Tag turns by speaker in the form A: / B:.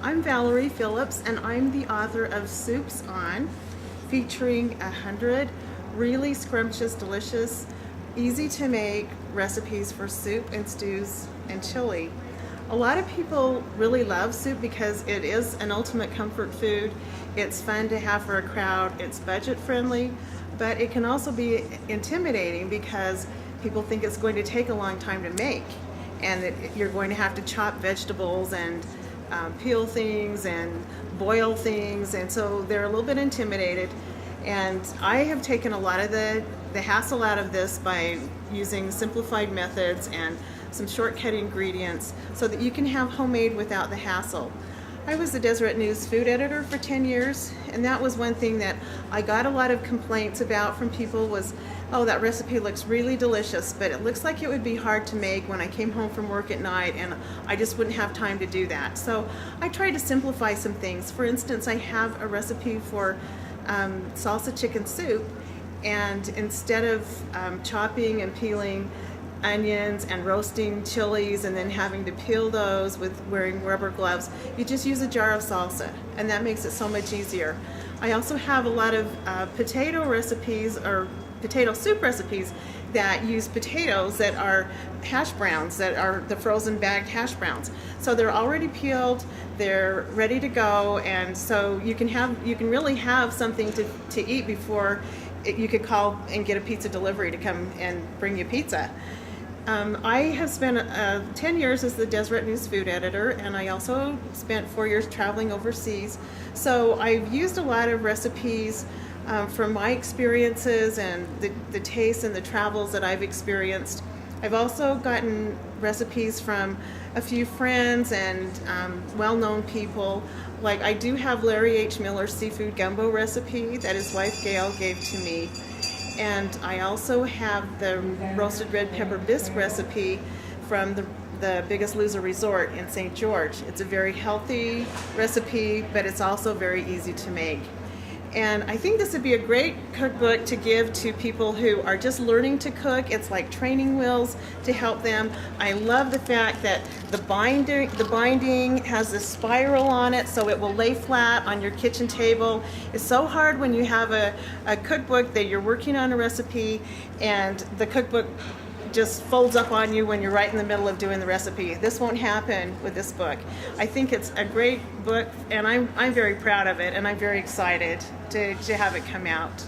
A: I'm Valerie Phillips, and I'm the author of Soups On, featuring 100 really scrumptious, delicious, easy to make recipes for soup and stews and chili. A lot of people really love soup because it is an ultimate comfort food. It's fun to have for a crowd. It's budget friendly, but it can also be intimidating because people think it's going to take a long time to make, and that you're going to have to chop vegetables and peel things and boil things, and so they're a little bit intimidated. And I have taken a lot of the hassle out of this by using simplified methods and some shortcut ingredients so that you can have homemade without the hassle. I was the Deseret News food editor for 10 years, and that was one thing that I got a lot of complaints about from people was, oh, that recipe looks really delicious, but it looks like it would be hard to make when I came home from work at night, and I just wouldn't have time to do that. So I tried to simplify some things. For instance, I have a recipe for salsa chicken soup, and instead of chopping and peeling onions and roasting chilies and then having to peel those with wearing rubber gloves, you just use a jar of salsa, and that makes it so much easier. I also have a lot of potato recipes or potato soup recipes that use potatoes that are hash browns, that are the frozen bagged hash browns. So they're already peeled, they're ready to go, and so you can really have something to eat before you could call and get a pizza delivery to come and bring you pizza. I have spent 10 years as the Deseret News food editor, and I also spent 4 years traveling overseas. So I've used a lot of recipes from my experiences and the tastes and the travels that I've experienced. I've also gotten recipes from a few friends and well-known people. Like, I do have Larry H. Miller's seafood gumbo recipe that his wife Gail gave to me. And I also have the roasted red pepper bisque recipe from the Biggest Loser Resort in St. George. It's a very healthy recipe, but it's also very easy to make. And I think this would be a great cookbook to give to people who are just learning to cook. It's like training wheels to help them. I love the fact that the binding has this spiral on it, so it will lay flat on your kitchen table. It's so hard when you have a cookbook that you're working on a recipe and the cookbook just folds up on you when you're right in the middle of doing the recipe. This won't happen with this book. I think it's a great book, and I'm very proud of it, and I'm very excited to have it come out.